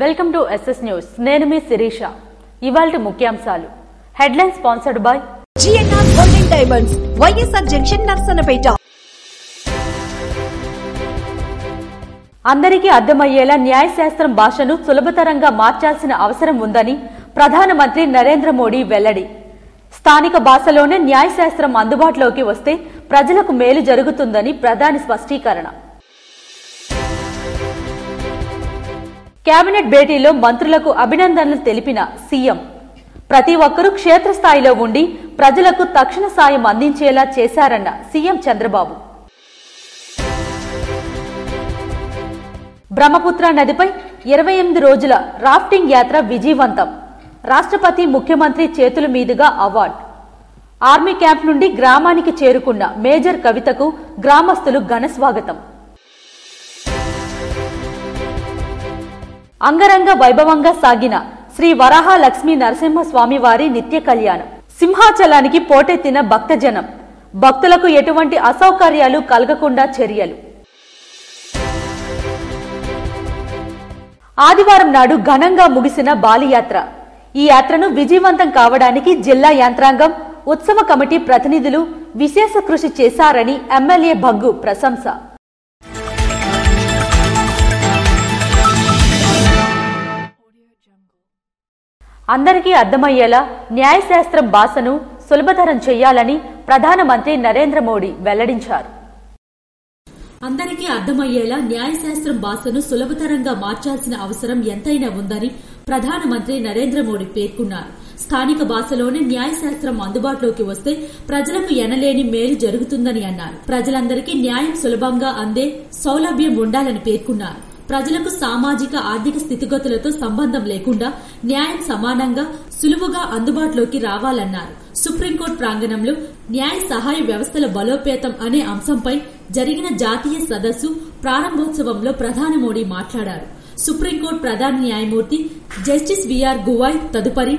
Welcome to SS news. నేను మీ శిరీష. ఇవాల్టి ముఖ్యాంశాలు. Headline sponsored by GNR golden diamonds, YSR junction, Narasannapeta. అందరికీ అర్థమయ్యేలా న్యాయశాస్త్రం భాషను సులభతరంగా మార్చాల్సిన అవసరం ఉందని ప్రధానమంత్రి నరేంద్ర మోడీ వెల్లడి. స్థానిక భాషలోనే న్యాయశాస్త్రం అందుబాటులోకి వస్తే ప్రజలకు మేలు జరుగుతుందని ప్రధాని స్పష్టీకరణ. కేబినెట్ భేటీలో మంత్రులకు అభినందనలు తెలిపిన సీఎం. ప్రతి ఒక్కరూ క్షేత్రస్థాయిలో ఉండి ప్రజలకు తక్షణ సాయం అందించేలా చేశారన్న సీఎం చంద్రబాబు. బ్రహ్మపుత్ర నదిపై 28 రోజుల రాఫ్టింగ్ యాత్ర విజయవంతం. రాష్ట్రపతి, ముఖ్యమంత్రి చేతుల మీదుగా అవార్డు. ఆర్మీ క్యాంప్ నుండి గ్రామానికి చేరుకున్న మేజర్ కవితకు గ్రామస్తులు ఘన స్వాగతం. అంగరంగ వైభవంగా సాగిన శ్రీ వరాహ లక్ష్మీ నరసింహస్వామి వారి నిత్య కళ్యాణం. సింహాచలానికి పోటెత్తిన భక్తజనం. భక్తులకు ఎటువంటి అసౌకర్యాలు కలగకుండా చర్యలు. ఆదివారం నాడు ఘనంగా ముగిసిన బాలియాత్ర. ఈ యాత్రను విజయవంతం కావడానికి జిల్లా యంత్రాంగం, ఉత్సవ కమిటీ ప్రతినిధులు విశేష కృషి చేశారని ఎమ్మెల్యే భగ్గు ప్రశంస. అందరికీ అర్థమయ్యేలా న్యాయశాస్త్రం భాషను సులభతరం చేయాలని ప్రధానమంత్రి నరేంద్ర మోడీ వెల్లడించారు. అందరికీ అర్థమయ్యేలా న్యాయశాస్త్రం భాషను సులభతరంగా మార్చాల్సిన అవసరం ఎంతైనా ఉందని ప్రధానమంత్రి నరేంద్ర మోడీ పేర్కొన్నారు. స్థానిక భాషలోనే న్యాయశాస్త్రం అందుబాటులోకి వస్తే ప్రజలకు ఎనలేని మేలు జరుగుతుందని అన్నారు. ప్రజలందరికీ న్యాయం సులభంగా అందే సౌలభ్యం ఉండాలని పేర్కొన్నారు. ప్రజలకు సామాజిక, ఆర్థిక స్థితిగతులతో సంబంధం లేకుండా న్యాయం సమానంగా, సులువుగా అందుబాటులోకి రావాలన్నారు. సుప్రీంకోర్టు ప్రాంగణంలో న్యాయ సహాయ వ్యవస్థల బలోపేతం అనే అంశంపై జరిగిన జాతీయ సదస్సు ప్రారంభోత్సవంలో ప్రధాని మోడీ మాట్లాడారు. సుప్రీంకోర్టు ప్రధాన న్యాయమూర్తి జస్టిస్ విఆర్ గువాయ్ తదుపరి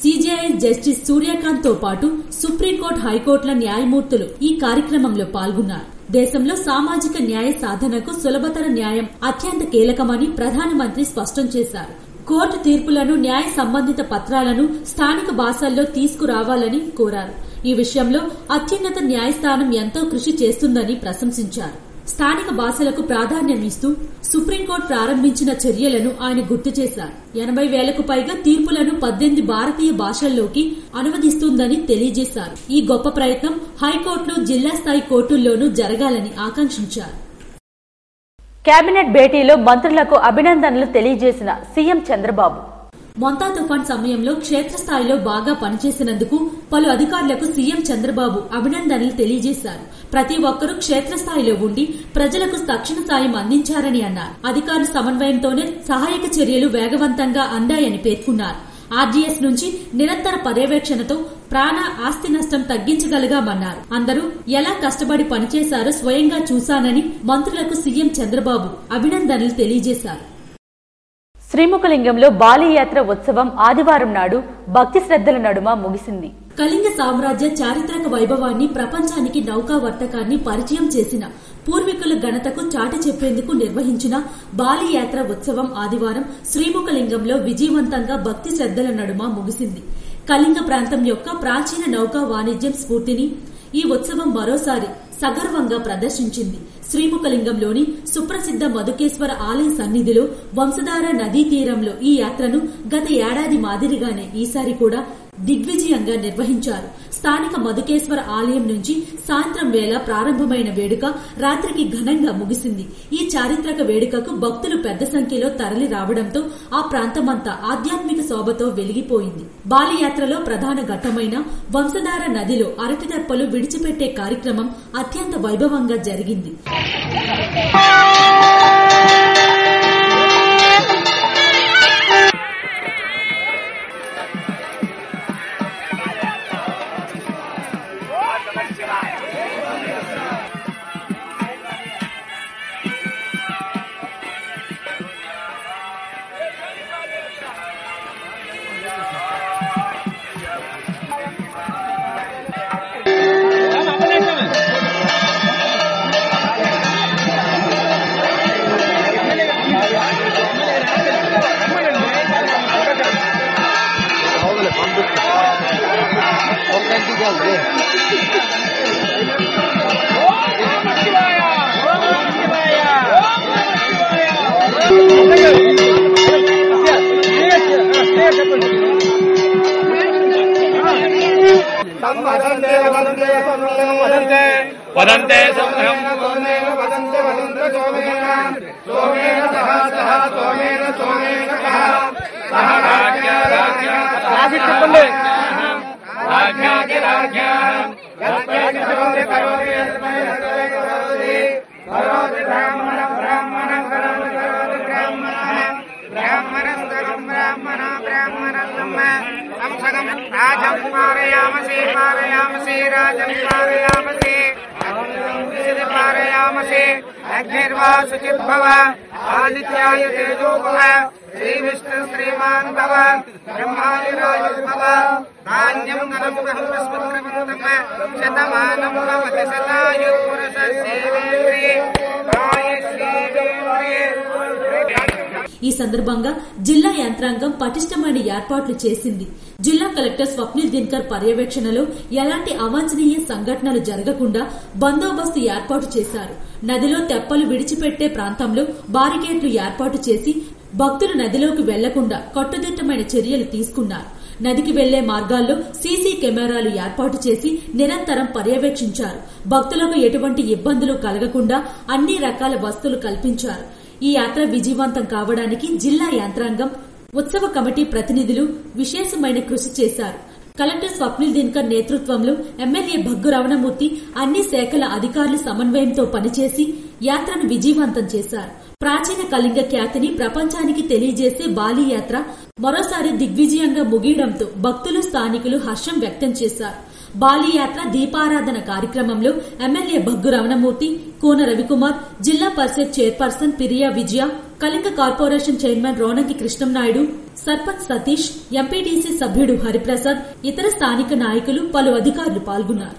సిజేఐ జస్టిస్ సూర్యకాంత్ తో పాటు సుప్రీంకోర్టు, హైకోర్టుల న్యాయమూర్తులు ఈ కార్యక్రమంలో పాల్గొన్నారు. దేశంలో సామాజిక న్యాయ సాధనకు సులభతర న్యాయం అత్యంత కీలకమని ప్రధానమంత్రి స్పష్టం చేశారు. కోర్టు తీర్పులను, న్యాయ సంబంధిత పత్రాలను స్థానిక భాషల్లో తీసుకురావాలని కోరారు. ఈ విషయంలో అత్యున్నత న్యాయస్థానం ఎంతో కృషి చేస్తుందని ప్రశంసించారు. స్థానిక భాషలకు ప్రాధాన్యం ఇస్తూ సుప్రీంకోర్టు ప్రారంభించిన చర్యలను ఆయన గుర్తు చేశారు. 80,000కు పైగా తీర్పులను 18 భారతీయ భాషల్లోకి అనువదిస్తుందని తెలియజేశారు. ఈ గొప్ప ప్రయత్నం హైకోర్టులు, జిల్లా స్థాయి కోర్టుల్లోనూ జరగాలని ఆకాంక్షించారు. కేబినెట్ భేటీలో మంత్రులకు అభినందనలు తెలియజేసిన సీఎం చంద్రబాబు. మొంతా తుఫాన్ సమయంలో క్షేత్రస్థాయిలో బాగా పనిచేసినందుకు పలు అధికారులకు సీఎం చంద్రబాబు అభినందనలు తెలియజేశారు. ప్రతి ఒక్కరూ క్షేత్రస్థాయిలో ఉండి ప్రజలకు తక్షణ సాయం అందించారని అన్నారు. అధికారుల సమన్వయంతోనే సహాయక చర్యలు వేగవంతంగా అందాయని పేర్కొన్నారు. ఆర్డీఎస్ నుంచి నిరంతర పర్యవేక్షణతో ప్రాణ, ఆస్తి నష్టం తగ్గించగలిగామన్నారు. అందరూ ఎలా కష్టపడి పనిచేశారో స్వయంగా చూశానని మంత్రులకు సీఎం చంద్రబాబు అభినందనలు తెలియజేశారు. శ్రీముఖలింగంలో బాలియాత్ర ఉత్సవం ఆదివారం నాడు భక్తి శ్రద్దల నడుమ ముగిసింది. కళింగ సామ్రాజ్య చారిత్రక వైభవాన్ని, ప్రపంచానికి నౌకా వర్తకాన్ని పరిచయం చేసిన పూర్వీకుల ఘనతకు చాటి చెప్పేందుకు నిర్వహించిన బాలియాత్ర ఉత్సవం ఆదివారం శ్రీముఖలింగంలో విజయవంతంగా భక్తి శ్రద్దల నడుమ ముగిసింది. కళింగ ప్రాంతం యొక్క ప్రాచీన నౌకా వాణిజ్యం స్ఫూర్తిని ఈ ఉత్సవం మరోసారి సగర్వంగా ప్రదర్శించింది. శ్రీముఖలింగంలోని సుప్రసిద్ధ మధుకేశ్వర ఆలయ సన్నిధిలో వంశధార నదీ తీరంలో ఈ యాత్రను గత ఏడాది మాదిరిగానే ఈసారి కూడా దిగ్విజయంగా నిర్వహించారు. స్థానిక మధుకేశ్వర ఆలయం నుంచి సాయంత్రం వేళ ప్రారంభమైన వేడుక రాత్రికి ఘనంగా ముగిసింది. ఈ చారిత్రక వేడుకకు భక్తులు పెద్ద సంఖ్యలో తరలి రావడంతో ఆ ప్రాంతమంతా ఆధ్యాత్మిక శోభతో వెలిగిపోయింది. బాలియాత్రలో ప్రధాన ఘట్టమైన వంశధార నదిలో అరటి దర్పలు విడిచిపెట్టే కార్యక్రమం అత్యంత వైభవంగా జరిగింది. वदन्ते सोमेन पारयामसे राजं पारयामसे पारयामसे अग्निर्वा शुचिर्भव आदित्याय तेजो भव श्रीविष्णु श्रीमान् भव ब्रह्मादिराजुर्भव धान्यं नरमुखस्मृतम शतमानं भवति शतायुः पुरुषः सेवेन्द्रिये ఈ సందర్భంగా జిల్లా యంత్రాంగం పటిష్టమైన ఏర్పాట్లు చేసింది. జిల్లా కలెక్టర్ స్వప్నిల్ దినకర్ పర్యవేక్షణలో ఎలాంటి అవాంఛనీయ సంఘటనలు జరగకుండా బందోబస్తు ఏర్పాటు చేశారు. నదిలో తెప్పలు విడిచిపెట్టే ప్రాంతంలో బారికేడ్లు ఏర్పాటు చేసి భక్తులు నదిలోకి వెళ్లకుండా కట్టుదిట్టమైన చర్యలు తీసుకున్నారు. నదికి వెళ్లే మార్గాల్లో సీసీ కెమెరాలు ఏర్పాటు చేసి నిరంతరం పర్యవేక్షించారు. భక్తులకు ఎటువంటి ఇబ్బందులు కలగకుండా అన్ని రకాల వసతులు కల్పించారు. ఈ యాత్ర విజయవంతం కావడానికి జిల్లా యంత్రాంగం, ఉత్సవ కమిటీ ప్రతినిధులు విశేషమైన కృషి చేశారు. కలెక్టర్ స్వప్నిల్ దినకర్ నేతృత్వంలో ఎమ్మెల్యే భగ్గు రమణమూర్తి అన్ని శాఖల అధికారులు సమన్వయంతో పనిచేసి యాత్రను విజయవంతం చేశారు. ప్రాచీన కళింగ ఖ్యాతిని ప్రపంచానికి తెలియజేసే బాలి యాత్ర మరోసారి దిగ్విజయంగా ముగియడంతో భక్తులు, స్థానికులు హర్షం వ్యక్తం చేశారు. బాలి యాత్ర దీపారాధన కార్యక్రమంలో MLA Bhaggu Ramanamurthy, Kona Ravikumar, Zilla Parishad chairperson Piriya Vijaya, Kalinga corporation chairman Ronanki Krishnamnaidu, sarpanch Satish, MPTC సభ్యుడు హరిప్రసాద్, ఇతర స్థానిక నాయకులు, పలు అధికారులు పాల్గొన్నారు.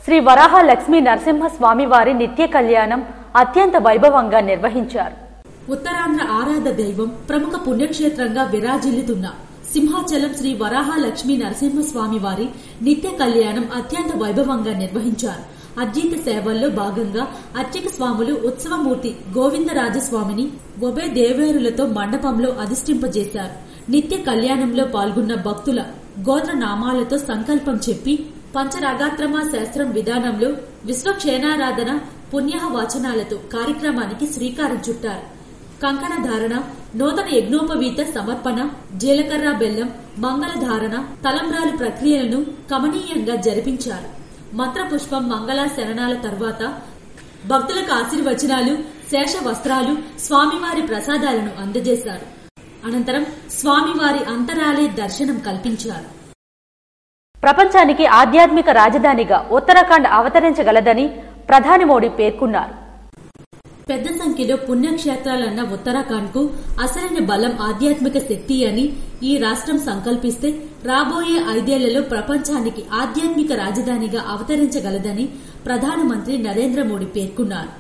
శ్రీ వరాహ లక్ష్మీ నరసింహ స్వామివారి నిత్య కళ్యాణం అత్యంత వైభవంగా నిర్వహించారు. ఉత్తరాంధ్ర ఆరాధ దైవం, ప్రముఖ పుణ్యక్షేత్రంగా విరాజిల్లుతున్న సింహాచలం శ్రీ వరాహ లక్ష్మీ నరసింహస్వామి వారి నిత్య కళ్యాణం అత్యంత వైభవంగా నిర్వహించారు. అర్జిత సేవల్లో భాగంగా అర్చక స్వాములు ఉత్సవమూర్తి గోవిందరాజస్వామిని ఉభయ దేవేరులతో మండపంలో అధిష్ఠింపజేశారు. నిత్య కళ్యాణంలో పాల్గొన్న భక్తుల గోత్రనామాలతో సంకల్పం చెప్పి పంచరాగాత్రమ శాస్త్రం విధానంలో విశ్వక్షేణారాధన పుణ్య వచనాలతో కార్యక్రమానికి శ్రీకారం చుట్టారు. కంకణ ధారణ, నూతన యజ్ఞోపవీత సమర్పణ, జీలకర్ర బెల్లం, మంగళధారణ, తలంబ్రాలు ప్రక్రియలను కమనీయంగా జరిపించారు. మంత్రపుష్పం, మంగళాశరణాల తర్వాత భక్తులకు ఆశీర్వచనాలు, శేష వస్త్రాలు, స్వామివారి ప్రసాదాలను అందజేశారు. అనంతరం స్వామివారి అంతరాలయ దర్శనం కల్పించారు. ప్రపంచానికి ఆధ్యాత్మిక రాజధానిగా ఉత్తరాఖండ్ అవతరించగలదని ప్రధాని మోడీ పేర్కొన్నారు. పెద్ద సంఖ్యలో పుణ్యక్షేత్రాలన్న ఉత్తరాఖండ్ కు అసలైన బలం ఆధ్యాత్మిక శక్తి అని ఈ రాష్ట్రం సంకల్పిస్తే రాబోయే 5 ఏళ్లలో ప్రపంచానికి ఆధ్యాత్మిక రాజధానిగా అవతరించగలదని ప్రధానమంత్రి నరేంద్ర మోడీ పేర్కొన్నారు.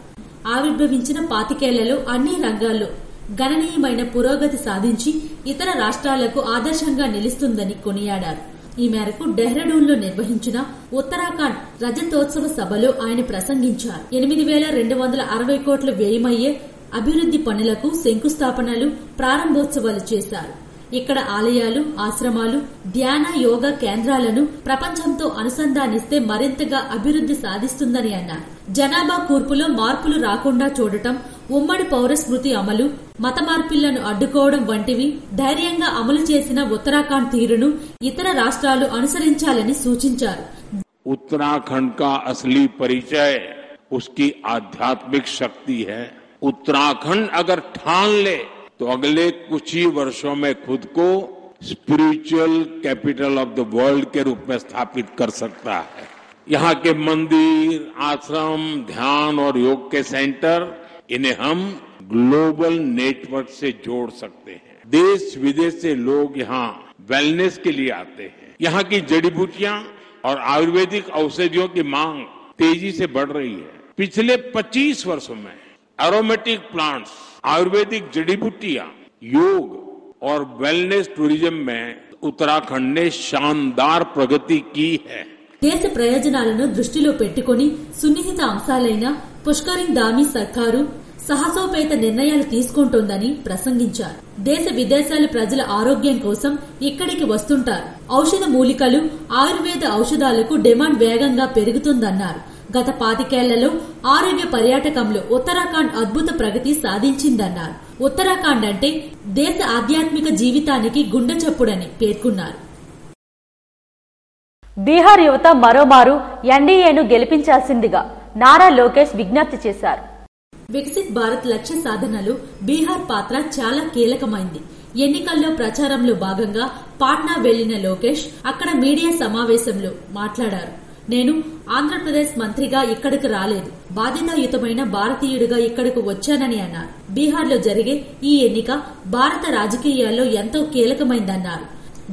ఆవిర్భవించిన 25 ఏళ్లలో అన్ని రంగాల్లో గణనీయమైన పురోగతి సాధించి ఇతర రాష్ట్రాలకు ఆదర్శంగా నిలుస్తుందని కొనియాడారు. ఈ మేరకు డెహ్రాడూన్ లో నిర్వహించిన ఉత్తరాఖండ్ రజతోత్సవ సభలో ఆయన ప్రసంగించారు. 8,260 కోట్ల వ్యయమయ్యే అభివృద్ది పనులకు శంకుస్థాపనలు, ప్రారంభోత్సవాలు చేశారు. ఇక్కడ ఆలయాలు, ఆశ్రమాలు, ధ్యాన, యోగా కేంద్రాలను ప్రపంచంతో అనుసంధానిస్తే మరింతగా అభివృద్ది సాధిస్తుందని అన్నారు. జనాభా కూర్పులో మార్పులు రాకుండా చూడటం, ఉమ్మడి పౌర స్మృతి అమలు, మత మార్పిళ్లను అడ్డుకోవడం వంటివి ధైర్యంగా అమలు చేసిన ఉత్తరాఖండ్ తీరును ఇతర రాష్ట్రాలు అనుసరించాలని సూచించారు. उत्तराखंड का असली परिचय उसकी आध्यात्मिक शक्ति है. उत्तराखंड अगर ठान ले तो अगले कुछ ही वर्षों में खुद को spiritual capital of the world के रूप में स्थापित कर सकता है. यहाँ के मंदिर, आश्रम, ध्यान और योग के सेंटर, इन्हें हम ग्लोबल नेटवर्क से जोड़ सकते हैं. देश विदेश से लोग यहाँ वेलनेस के लिए आते हैं. यहाँ की जड़ी बूटियां और आयुर्वेदिक औषधियों की मांग तेजी से बढ़ रही है. पिछले 25 वर्षों में एरोमेटिक प्लांट्स, आयुर्वेदिक जड़ी बूटियां, योग और वेलनेस टूरिज्म में उत्तराखंड ने शानदार प्रगति की है. దేశ ప్రయోజనాలను దృష్టిలో పెట్టుకుని సున్నిహిత అంశాలైన పుష్కరింగ్ ధామి సర్కారు, సాహసోపేత నిర్ణయాలు తీసుకుంటోందని ప్రసంగించారు. దేశ విదేశాల ప్రజల ఆరోగ్యం కోసం ఇక్కడికి వస్తుంటారు. ఔషధ మూలికలు, ఆయుర్వేద ఔషధాలకు డిమాండ్ వేగంగా పెరుగుతుందన్నారు. గత 25 ఏళ్లలో ఆరోగ్య పర్యాటకంలో ఉత్తరాఖండ్ అద్భుత ప్రగతి సాధించిందన్నారు. ఉత్తరాఖండ్ అంటే దేశ ఆధ్యాత్మిక జీవితానికి గుండె చప్పుడని పేర్కొన్నారు. బీహార్ యువత మరోమారు ఎన్డీఏను గెలిపించాల్సిందిగా నారా లోకేష్ విజ్ఞప్తి చేశారు. వికసిత్ భారత్ లక్ష్య సాధనలో బీహార్ పాత్ర చాలా కీలకమైంది. ఎన్నికల్లో ప్రచారంలో భాగంగా పాట్నా వెళ్లిన లోకేష్ అక్కడ మీడియా సమావేశంలో మాట్లాడారు. నేను ఆంధ్రప్రదేశ్ మంత్రిగా ఇక్కడికి రాలేదు, బాధ్యతాయుతమైన భారతీయుడిగా ఇక్కడకు వచ్చానని అన్నారు. బీహార్లో జరిగే ఈ ఎన్నిక భారత రాజకీయాల్లో ఎంతో కీలకమైందన్నారు.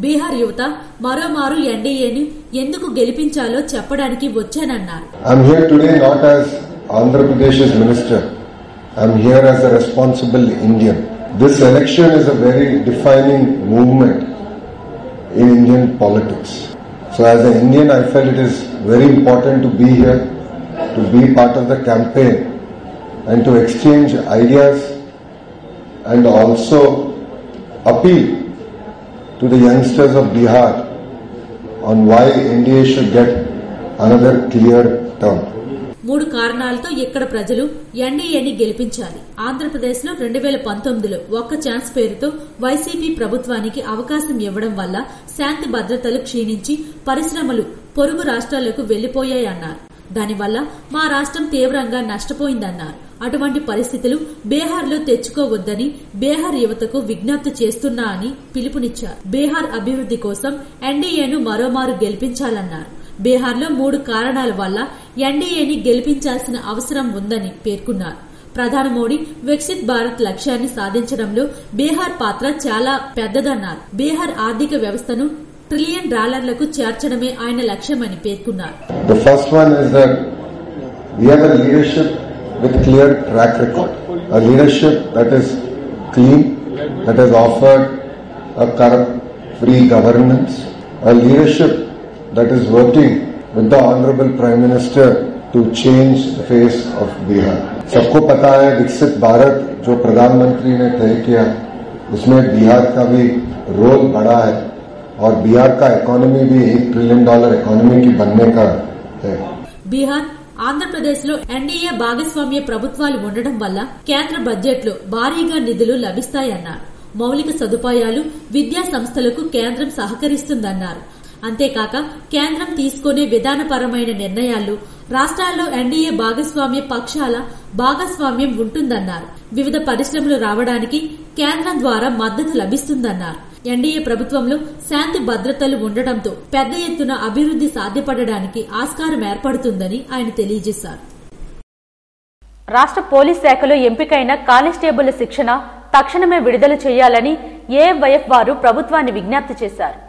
బీహార్ యువత మరోమారు ఎన్డీఏను ఎందుకు గెలిపించాలో చెప్పడానికి వచ్చానన్నారు. I'm here today not as Andhra Pradesh's minister. I'm here as a responsible Indian. This election is a very defining movement in Indian politics. So as an Indian, I felt it is very important to be here, to be part of the campaign and to exchange ideas and also appeal to the youngsters of Bihar on why India should get another clear term. 3 కారణాలతో ఇక్కడ ప్రజలు ఎన్డీఏని గెలిపించాలి. ఆంధ్రప్రదేశ్ లో 2019లో ఒక్క chance పేరుతో YCP ప్రభుత్వానికి అవకాశం ఇవ్వడం వల్ల శాంతి భద్రతలు క్షీణించి పరిశ్రమలు పొరుగు రాష్ట్రాలకు వెళ్లిపోయాయన్నారు. దానివల్ల మా రాష్ట్రం తీవ్రంగా నష్టపోయిందన్నారు. అటువంటి పరిస్థితులు బీహార్లో తెచ్చుకోవద్దని బీహార్ యువతకు విజ్ఞప్తి చేస్తున్నా అని పిలుపునిచ్చారు. బీహార్ అభివృద్ది కోసం ఎన్డీఏను మరోమారు గెలిపించాలన్నారు. బీహార్లో 3 కారణాల వల్ల ఎన్డీఏని గెలిపించాల్సిన అవసరం ఉందని పేర్కొన్నారు. ప్రధాని మోడీ వికసిత్ భారత్ లక్ష్యాన్ని సాధించడంలో బీహార్ పాత్ర చాలా పెద్దదన్నారు. బీహార్ ఆర్థిక వ్యవస్థను $1 ట్రిలియన్ చేర్చడమే ఆయన లక్ష్యమని పేర్కొన్నారు. The first one is that we have a leadership with clear track record, a leadership that is clean, that has offered a corrupt-free governance, a leadership that is working with the Honorable Prime Minister to change the face of Bihar. सबको पता है विकसित भारत जो प्रधानमंत्री ने तय किया उसमें बिहार का भी रोल बड़ा है और बिहार का इकोनॉमी भी $1 ट्रिलियन इकोनॉमी की बनने का है. బీహార్ ఆంధ్రప్రదేశ్ లో ఎన్డీఏ భాగస్వామ్య ప్రభుత్వాలు ఉండడం వల్ల కేంద్ర బడ్జెట్ లో భారీగా నిధులు లభిస్తాయన్నారు. మౌలిక సదుపాయాలు, విద్యా సంస్థలకు కేంద్రం సహకరిస్తుందన్నారు. అంతేకాక కేంద్రం తీసుకునే విధానపరమైన నిర్ణయాల్లో రాష్ట్రాల్లో ఎన్డీఏ భాగస్వామ్య పక్షాల భాగస్వామ్యం ఉంటుందన్నారు. వివిధ పరిశ్రమలు రావడానికి కేంద్రం ద్వారా మద్దతు లభిస్తుందన్నారు. ఎన్డీఏ ప్రభుత్వంలో శాంతి భద్రతలు ఉండడంతో పెద్ద ఎత్తున అభివృద్ది సాధ్యపడడానికి ఆస్కారం ఏర్పడుతుందని ఆయన తెలియజేశారు. రాష్ట్ర పోలీస్ శాఖలో ఎంపికైన కానిస్టేబుల్ శిక్షణ తక్షణమే విడుదల చేయాలని ఏఎఫ్ఐఎఫ్ వారు ప్రభుత్వాన్ని విజ్ఞప్తి చేశారు.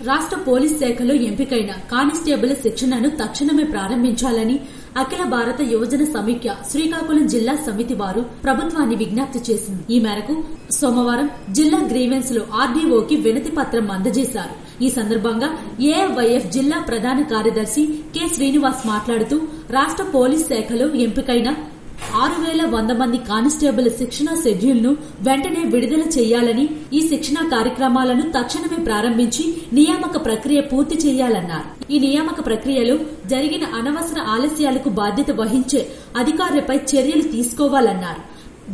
రాష్ట్ర పోలీస్ శాఖలో ఎంపికైన కానిస్టేబుల్ శిక్షణను తక్షణమే ప్రారంభించాలని అఖిల భారత యువజన సమైక్య శ్రీకాకుళం జిల్లా సమితి వారు ప్రభుత్వాన్ని విజ్ఞప్తి చేసింది. ఈ మేరకు సోమవారం జిల్లా గ్రీవెన్స్ లో ఆర్డీఓకి వినతి పత్రం అందజేశారు. ఈ సందర్భంగా ఏఎఫ్ఐఎఫ్ జిల్లా ప్రధాన కార్యదర్శి కె శ్రీనివాస్ మాట్లాడుతూ రాష్ట్ర పోలీస్ శాఖలో ఎంపికైన 6,100 మంది కానిస్టేబుల్ శిక్షణ షెడ్యూల్ ను వెంటనే విడుదల చేయాలని, ఈ శిక్షణ కార్యక్రమాలను తక్షణమే ప్రారంభించి నియామక ప్రక్రియ పూర్తి చేయాలన్నారు. ఈ నియామక ప్రక్రియలో జరిగిన అనవసర ఆలస్యాలకు బాధ్యత వహించే అధికారులపై చర్యలు తీసుకోవాలన్నారు.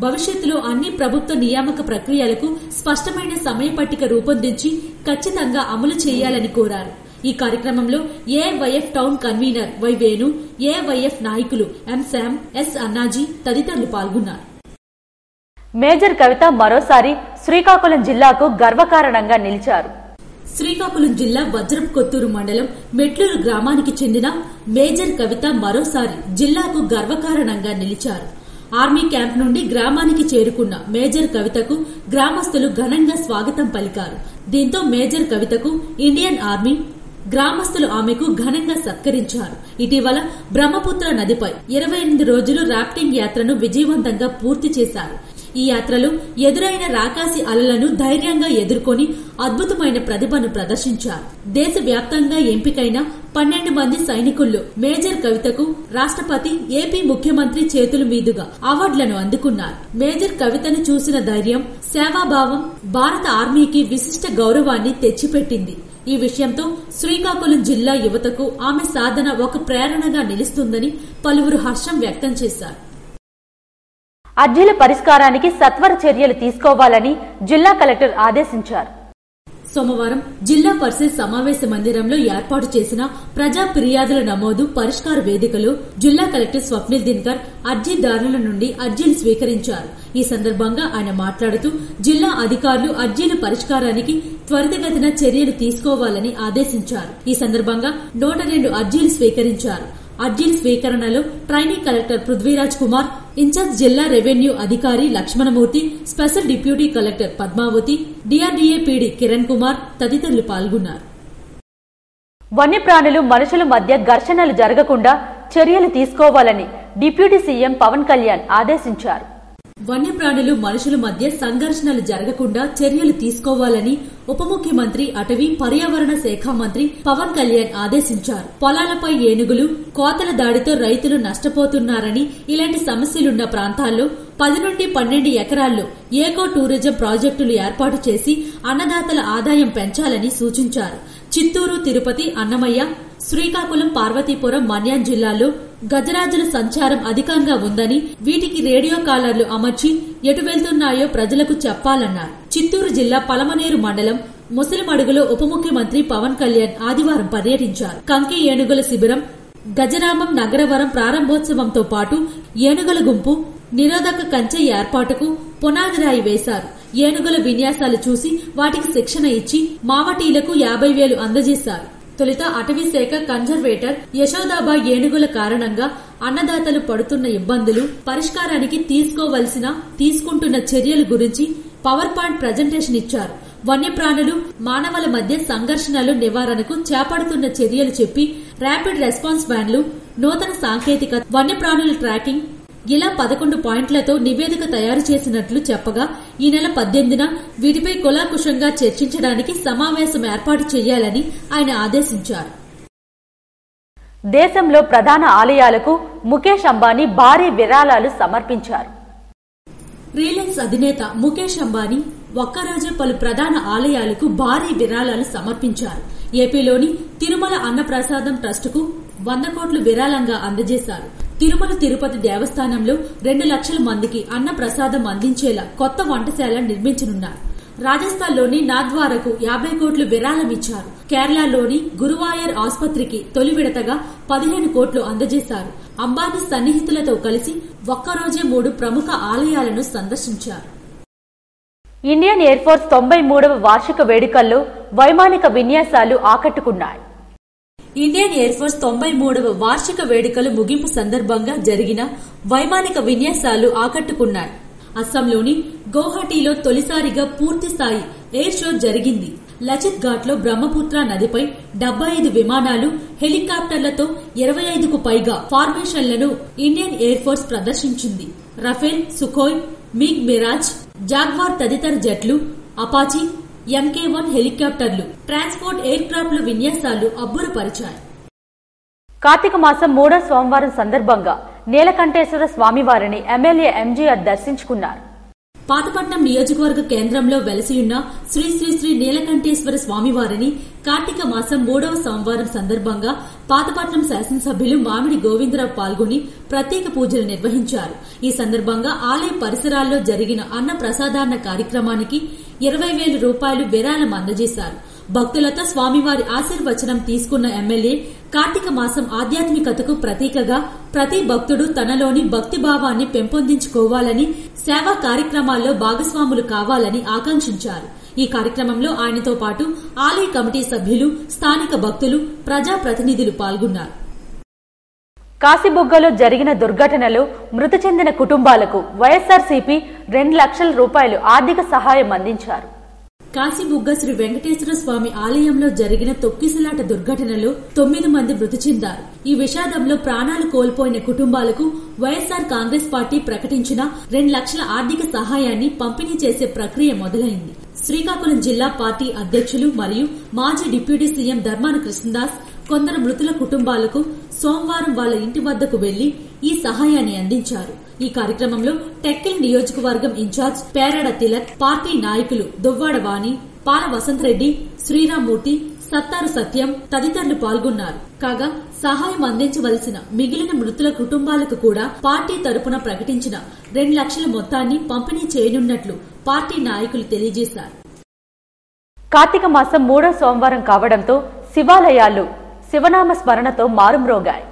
భవిష్యత్తులో అన్ని ప్రభుత్వ నియామక ప్రక్రియలకు స్పష్టమైన సమయ పట్టిక రూపొందించి ఖచ్చితంగా అమలు చేయాలని కోరారు. ఈ కార్యక్రమంలో AYF town convenor Y Venu, AYF నాయకులు ఎం శామ్, ఎస్ అన్నాజీ తదితరులు పాల్గొన్నారు. మేజర్ కవిత మరోసారి శ్రీకాకుళం జిల్లాకు గర్వకారణంగా నిలిచారు. శ్రీకాకుళం జిల్లా వజ్రపు కొత్తూరు మండలం మెట్లూరు గ్రామానికి చెందిన మేజర్ కవిత మరోసారి జిల్లాకు గర్వకారణంగా నిలిచారు. ఆర్మీ క్యాంప్ నుండి గ్రామానికి చేరుకున్న మేజర్ కవితకు గ్రామస్తులు ఘనంగా స్వాగతం పలికారు. దీంతో మేజర్ కవితకు ఇండియన్ ఆర్మీ గ్రామస్తులు ఆమెకు ఘనంగా సత్కరించారు. ఇటీవల బ్రహ్మపుత్ర నదిపై 28 రోజులు రాఫ్టింగ్ యాత్రను విజయవంతంగా పూర్తి చేశారు. ఈ యాత్రలో ఎదురైన రాకాసి అలలను ధైర్యంగా ఎదుర్కొని అద్భుతమైన ప్రతిభను ప్రదర్శించారు. దేశవ్యాప్తంగా ఎంపికైన 12 మంది సైనికుల్లో మేజర్ కవితకు రాష్ట్రపతి, ఏపీ ముఖ్యమంత్రి చేతుల మీదుగా అవార్డులను అందుకున్నారు. మేజర్ కవితను చూసిన ధైర్యం, సేవాభావం భారత ఆర్మీకి విశిష్ట గౌరవాన్ని తెచ్చిపెట్టింది. ఈ విషయంతో శ్రీకాకుళం జిల్లా యువతకు ఆమె సాధన ఒక ప్రేరణగా నిలుస్తుందని పలువురు హర్షం వ్యక్తం చేశారు. అర్జీల పరిష్కారానికి సత్వర చర్యలు తీసుకోవాలని జిల్లా కలెక్టర్ ఆదేశించారు. సోమవారం జిల్లా పరిషత్ సమావేశ మందిరంలో ఏర్పాటు చేసిన ప్రజా ఫిర్యాదుల నమోదు పరిష్కార వేదికలో జిల్లా కలెక్టర్ స్వప్నిల్ దినకర్ అర్జీదారుల నుండి అర్జీలు స్వీకరించారు. ఈ సందర్భంగా ఆయన మాట్లాడుతూ జిల్లా అధికారులు అర్జీల పరిష్కారానికి త్వరితగతిన చర్యలు తీసుకోవాలని ఆదేశించారు. ఈ సందర్భంగా 102 అర్జీలు స్వీకరించారు. అర్జీల స్వీకరణలో trainee collector Prithviraj Kumar, in charge జిల్లా రెవెన్యూ అధికారి Lakshmanamurthy, special deputy collector Padmavathi, DRDA PD Kiran Kumar తదితరులు పాల్గొన్నారు. వన్యప్రాణులు మనుషుల మధ్య ఘర్షణలు జరగకుండా చర్యలు తీసుకోవాలని డిప్యూటీ సీఎం పవన్ కళ్యాణ్ ఆదేశించారు. వన్యప్రాణులు మనుషుల మధ్య సంఘర్షణలు జరగకుండా చర్యలు తీసుకోవాలని ఉప ముఖ్యమంత్రి, అటవీ పర్యావరణ శాఖ మంత్రి పవన్ కళ్యాణ్ ఆదేశించారు. పొలాలపై ఏనుగులు, కోతల దాడితో రైతులు నష్టపోతున్నారని, ఇలాంటి సమస్యలున్న ప్రాంతాల్లో 10 నుండి 12 ఎకరాల్లో ఏకో టూరిజం ప్రాజెక్టులు ఏర్పాటు చేసి అన్నదాతల ఆదాయం పెంచాలని సూచించారు. చిత్తూరు, తిరుపతి, అన్నమయ్య, శ్రీకాకుళం, పార్వతీపురం, మన్యం జిల్లాల్లో గజరాజుల సంచారం అధికంగా ఉందని, వీటికి రేడియో కాలర్లు అమర్చి ఎటు వెళ్తున్నాయో ప్రజలకు చెప్పాలన్నారు. చిత్తూరు జిల్లా పలమనేరు మండలం ముసలిమడుగులో ఉప ముఖ్యమంత్రి పవన్ కళ్యాణ్ ఆదివారం పర్యటించారు. కంకి ఏనుగుల శిబిరం, గజరామం, నగరవరం ప్రారంభోత్సవంతో పాటు ఏనుగుల గుంపు నిరోధక కంచె ఏర్పాటుకు పునాదిరాయి వేశారు. ఏనుగుల విన్యాసాలు చూసి వాటికి శిక్షణ ఇచ్చి మావటీలకు 50,000 అందజేశారు. తొలుత అటవీ శాఖ కన్జర్వేటర్ యశోదాబా ఏనుగుల కారణంగా అన్నదాతలు పడుతున్న ఇబ్బందులు పరిష్కారానికి తీసుకుంటున్న చర్యల గురించి పవర్ పాయింట్ ప్రజెంటేషన్ ఇచ్చారు. వన్యప్రాణులు, మానవుల మధ్య సంఘర్షణలు నివారణకు చేపడుతున్న చర్యలు చెప్పి ర్యాపిడ్ రెస్పాన్స్ వ్యాన్లు, నూతన సాంకేతికత, వన్యప్రాణుల ట్రాకింగ్ ఇలా 11 పాయింట్లతో నివేదిక తయారు చేసినట్లు చెప్పగా, ఈ నెల 18న వీటిపై కులాకుశంగా చర్చించడానికి సమావేశం ఏర్పాటు చేయాలని ఆయన ఆదేశించారు. దేశంలో ప్రధాన ఆలయాలకు ముఖేష్ అంబానీ భారీ విరాళాలు సమర్పించారు. రిలయన్స్ అధినేత ముఖేష్ అంబానీ ఒక్కరోజే పలు ప్రధాన ఆలయాలకు భారీ విరాళాలు సమర్పించారు. ఏపీలోని తిరుమల అన్నప్రసాదం ట్రస్టుకు 100 కోట్లు విరాళంగా అందజేశారు. తిరుమల తిరుపతి దేవస్థానంలో 2 లక్షల మందికి అన్న ప్రసాదం అందించేలా కొత్త వంటశాల నిర్మించనున్నారు. రాజస్థాన్లోని నాథ్వారకు 50 కోట్లు విరాళమిచ్చారు. కేరళలోని గురువాయర్ ఆసుపత్రికి తొలి విడతగా 15 కోట్లు అందజేశారు. అంబానీ సన్నిహితులతో కలిసి ఒక్కరోజే 3 ప్రముఖ ఆలయాలను సందర్శించారు. ఇండియన్ ఎయిర్ ఫోర్స్ 93వ వార్షిక వేడుకల్లో వైమానిక విన్యాసాలు ఆకట్టుకున్నాయి. ఇండియన్ ఎయిర్ ఫోర్స్ 93వ వార్షిక వేడుకలు ముగింపు సందర్భంగా జరిగిన వైమానిక విన్యాసాలు ఆకట్టుకున్నాయి. అస్సాంలోని గౌహటిలో తొలిసారిగా పూర్తిస్థాయి ఎయిర్ షో జరిగింది. లచిత్ ఘాట్ లో బ్రహ్మపుత్ర నదిపై 75 విమానాలు, హెలికాప్టర్లతో 25కు పైగా ఫార్మేషన్లను ఇండియన్ ఎయిర్ ఫోర్స్ ప్రదర్శించింది. Rafale, Sukhoi, MiG Mirage, Jaguar తదితర జట్లు, అపాచీ, MK-1 హెలికాప్టర్లు, ట్రాన్స్పోర్ట్ ఎయిర్ క్రాఫ్ట్ల విన్యాసాలు అబ్బురపరిచాయి. కార్తీక మాసం 3వ సోమవారం సందర్భంగా నీలకంఠేశ్వర స్వామివారిని ఎమ్మెల్యే ఎంజీఆర్ దర్శించుకున్నారు. పాతపట్నం నియోజకవర్గ కేంద్రంలో వెలసియున్న శ్రీ శ్రీ శ్రీ నీలకంఠేశ్వర స్వామివారిని కార్తీక మాసం 3వ సోమవారం సందర్భంగా పాతపట్నం శాసనసభ్యులు మామిడి గోవిందరావు పాల్గొని ప్రత్యేక పూజలు నిర్వహించారు. ఈ సందర్భంగా ఆలయ పరిసరాల్లో జరిగిన అన్న ప్రసాదాన్న కార్యక్రమానికి 20,000 రూపాయలు విరాళం అందజేశారు. భక్తులతో స్వామివారి ఆశీర్వచనం తీసుకున్న ఎమ్మెల్యే కార్తీక మాసం ఆధ్యాత్మికతకు ప్రతీకగా ప్రతి భక్తుడు తనలోని భక్తిభావాన్ని పెంపొందించుకోవాలని, సేవా కార్యక్రమాల్లో భాగస్వాములు కావాలని ఆకాంక్షించారు. ఈ కార్యక్రమంలో ఆయనతో పాటు ఆలయ కమిటీ సభ్యులు, స్థానిక భక్తులు, ప్రజాప్రతినిధులు పాల్గొన్నారు. కాశీబుగ్గలో జరిగిన దుర్ఘటనలో మృతి చెందిన కుటుంబాలకు వైఎస్ఆర్సీపీ 2 లక్షల రూపాయలు ఆర్థిక సహాయం అందించారు. కాశీబుగ్గ శ్రీ వెంకటేశ్వర స్వామి ఆలయంలో జరిగిన తొక్కిసలాట దుర్ఘటనలో 9 మంది మృతి చెందారు. ఈ విషాదంలో ప్రాణాలు కోల్పోయిన కుటుంబాలకు వైఎస్సార్ కాంగ్రెస్ పార్టీ ప్రకటించిన 2 లక్షల ఆర్థిక సహాయాన్ని పంపిణీ చేసే ప్రక్రియ మొదలైంది. శ్రీకాకుళం జిల్లా పార్టీ అధ్యక్షులు మరియు మాజీ డిప్యూటీ సీఎం ధర్మాన కృష్ణదాస్ కొందరు మృతుల కుటుంబాలకు సోమవారం వాళ్ల ఇంటి వద్దకు వెళ్లి ఈ సహాయాన్ని అందించారు. ఈ కార్యక్రమంలో టెక్కల్ నియోజకవర్గం ఇన్ఛార్జ్ పేరాడ తిలక్, పార్టీ నాయకులు దువ్వాడ వాణి, పాల వసంతరెడ్డి, శ్రీరామ్మూర్తి, సత్తారు సత్యం తదితరులు పాల్గొన్నారు. కాగా సహాయం అందించవలసిన మిగిలిన మృతుల కుటుంబాలకు కూడా పార్టీ తరపున ప్రకటించిన 2 లక్షల మొత్తాన్ని పంపిణీ చేయనున్నట్లు పార్టీ నాయకులు తెలియజేశారు. కార్తీక మాసం 3వ సోమవారం కావడంతో శివాలయాలు శివనామ స్మరణతో మారుమ్రోగాయి.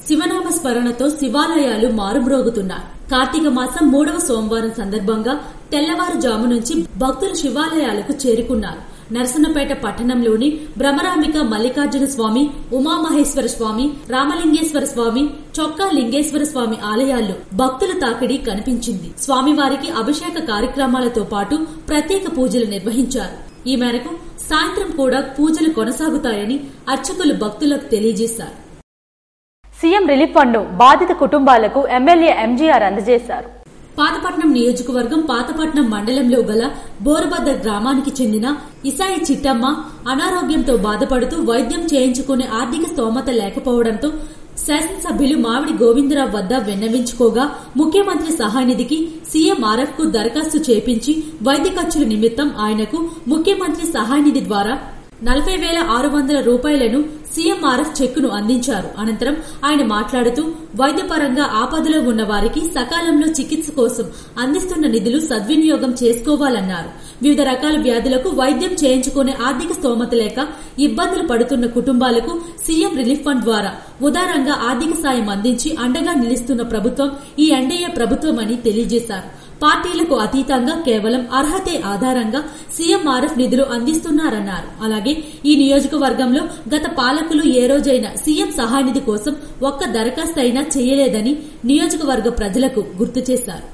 శివనామ స్మరణతో శివాలయాలు మారుమ్రోగుతున్నాయి. కార్తీక మాసం 3వ సోమవారం సందర్భంగా తెల్లవారుజాము నుంచి భక్తులు శివాలయాలకు చేరుకున్నారు. నరసన్నపేట పట్టణంలోని భ్రమరాంబిక మల్లికార్జున స్వామి, ఉమామహేశ్వర స్వామి, రామలింగేశ్వర స్వామి, చొక్కా లింగేశ్వర స్వామి ఆలయాల్లో భక్తుల తాకిడి కనిపించింది. స్వామివారికి అభిషేక కార్యక్రమాలతో పాటు ప్రత్యేక పూజలు నిర్వహించారు. ఈ మేరకు సాయంత్రం కూడా పూజలు కొనసాగుతాయని అర్చకులు భక్తులకు తెలియజేశారు. సీఎం రిలీఫ్ ఫండ్ బాధిత కుటుంబాలకు ఎమ్మెల్యే ఎంజీఆర్ అందజేశారు. పాతపట్నం నియోజకవర్గం పాతపట్నం మండలంలో గల బోరుబద్ద గ్రామానికి చెందిన ఇసాయి చిట్టమ్మ అనారోగ్యంతో బాధపడుతూ వైద్యం చేయించుకునే ఆర్థిక స్తోమత లేకపోవడంతో శాసనసభ్యులు మామిడి గోవిందరావు వద్ద విన్నవించుకోగా ముఖ్యమంత్రి సహాయనిధికి సీఎంఆర్ఎఫ్ కు దరఖాస్తు చేపించి వైద్య ఖర్చుల నిమిత్తం ఆయనకు ముఖ్యమంత్రి సహాయనిధి ద్వారా 40,600 రూపాయలను సీఎంఆర్ఎఫ్ చెక్కును అందించారు. అనంతరం ఆయన మాట్లాడుతూ వైద్యపరంగా ఆపదలో ఉన్న వారికి సకాలంలో చికిత్స కోసం అందిస్తున్న నిధులు సద్వినియోగం చేసుకోవాలన్నారు. వివిధ రకాల వ్యాధులకు వైద్యం చేయించుకునే ఆర్థిక స్తోమత లేక ఇబ్బందులు పడుతున్న కుటుంబాలకు సీఎం రిలీఫ్ ఫండ్ ద్వారా ఉదారంగా ఆర్థిక సాయం అందించి అండగా నిలుస్తున్న ప్రభుత్వం ఈ ఎన్డీఏ ప్రభుత్వమని తెలియజేశారు. పార్టీలకు అతీతంగా కేవలం అర్హతే ఆధారంగా సీఎంఆర్ఎఫ్ నిధులు అందిస్తున్నారన్నారు. అలాగే ఈ నియోజకవర్గంలో గత పాలకులు ఏ రోజైనా సీఎం సహాయనిధి కోసం ఒక్క దరఖాస్తు అయినా చేయలేదని నియోజకవర్గ ప్రజలకు గుర్తు చేశారు.